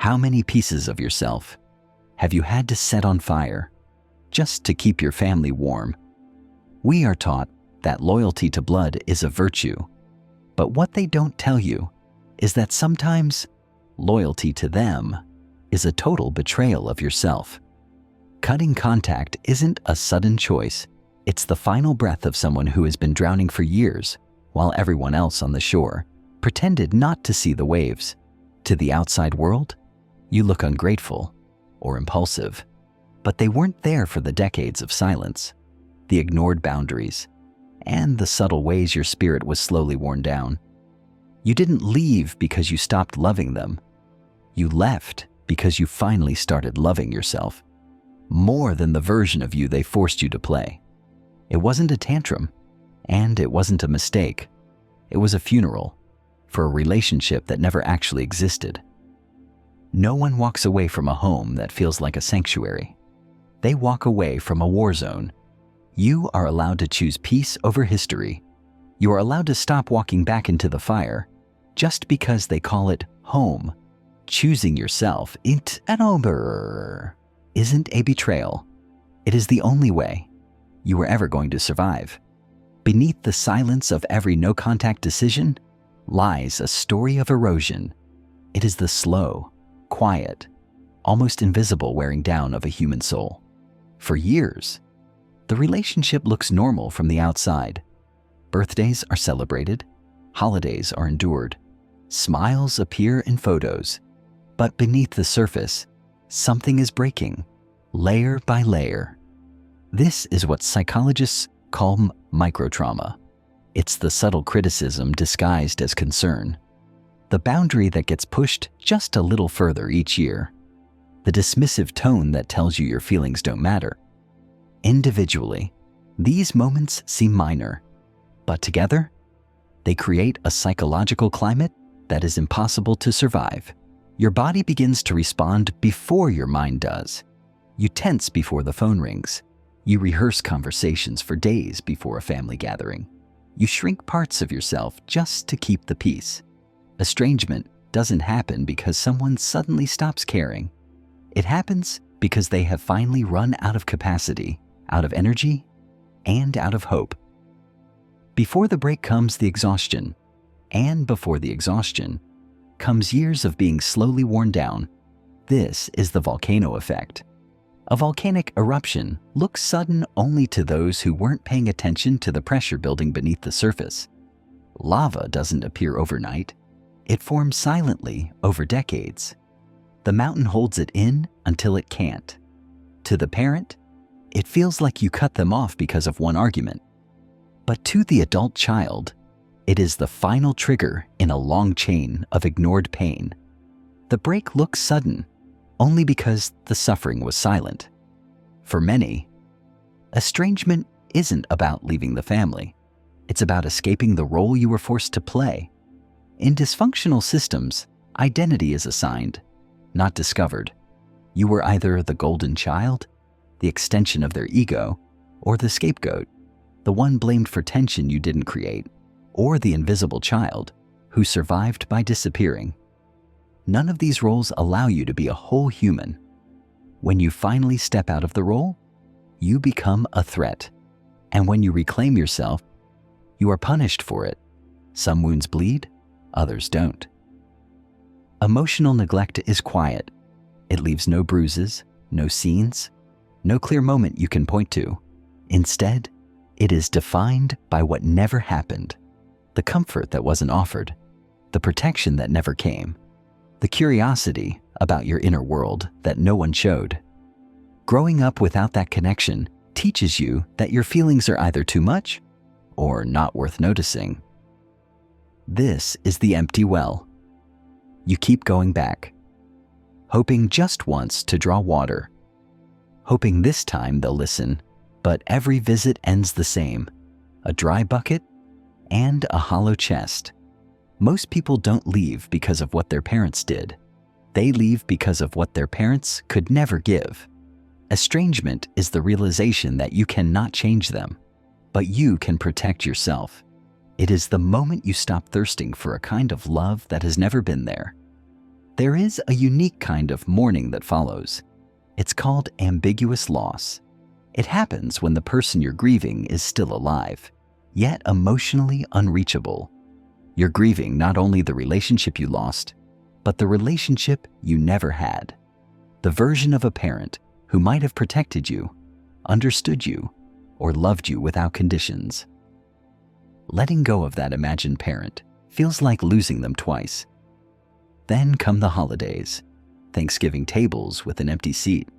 How many pieces of yourself have you had to set on fire just to keep your family warm? We are taught that loyalty to blood is a virtue, but what they don't tell you is that sometimes loyalty to them is a total betrayal of yourself. Cutting contact isn't a sudden choice. It's the final breath of someone who has been drowning for years while everyone else on the shore pretended not to see the waves. To the outside world, you look ungrateful or impulsive, but they weren't there for the decades of silence, the ignored boundaries, and the subtle ways your spirit was slowly worn down. You didn't leave because you stopped loving them. You left because you finally started loving yourself, more than the version of you they forced you to play. It wasn't a tantrum, and it wasn't a mistake. It was a funeral for a relationship that never actually existed. No one walks away from a home that feels like a sanctuary. They walk away from a war zone. You are allowed to choose peace over history. You are allowed to stop walking back into the fire just because they call it home. Choosing yourself isn't a betrayal. It is the only way you were ever going to survive. Beneath the silence of every no-contact decision lies a story of erosion. It is the slow, quiet, almost invisible wearing down of a human soul. For years, the relationship looks normal from the outside. Birthdays are celebrated, holidays are endured, smiles appear in photos. But beneath the surface, something is breaking, layer by layer. This is what psychologists call microtrauma. It's the subtle criticism disguised as concern, the boundary that gets pushed just a little further each year, the dismissive tone that tells you your feelings don't matter. Individually, these moments seem minor, but together, they create a psychological climate that is impossible to survive. Your body begins to respond before your mind does. You tense before the phone rings. You rehearse conversations for days before a family gathering. You shrink parts of yourself just to keep the peace. Estrangement doesn't happen because someone suddenly stops caring. It happens because they have finally run out of capacity, out of energy, and out of hope. Before the break comes the exhaustion, and before the exhaustion comes years of being slowly worn down. This is the volcano effect. A volcanic eruption looks sudden only to those who weren't paying attention to the pressure building beneath the surface. Lava doesn't appear overnight. It forms silently over decades. The mountain holds it in until it can't. To the parent, it feels like you cut them off because of one argument. But to the adult child, it is the final trigger in a long chain of ignored pain. The break looks sudden only because the suffering was silent. For many, estrangement isn't about leaving the family. It's about escaping the role you were forced to play. In dysfunctional systems, identity is assigned, not discovered. You were either the golden child, the extension of their ego, or the scapegoat, the one blamed for tension you didn't create, or the invisible child who survived by disappearing. None of these roles allow you to be a whole human. When you finally step out of the role, you become a threat. And when you reclaim yourself, you are punished for it. Some wounds bleed, others don't. Emotional neglect is quiet. It leaves no bruises, no scenes, no clear moment you can point to. Instead, it is defined by what never happened, the comfort that wasn't offered, the protection that never came, the curiosity about your inner world that no one showed. Growing up without that connection teaches you that your feelings are either too much or not worth noticing. This is the empty well. You keep going back, hoping just once to draw water, hoping this time they'll listen, but every visit ends the same: a dry bucket and a hollow chest. Most people don't leave because of what their parents did. They leave because of what their parents could never give. Estrangement is the realization that you cannot change them, but you can protect yourself. It is the moment you stop thirsting for a kind of love that has never been there. There is a unique kind of mourning that follows. It's called ambiguous loss. It happens when the person you're grieving is still alive, yet emotionally unreachable. You're grieving not only the relationship you lost, but the relationship you never had. The version of a parent who might have protected you, understood you, or loved you without conditions. Letting go of that imagined parent feels like losing them twice. Then come the holidays, Thanksgiving tables with an empty seat,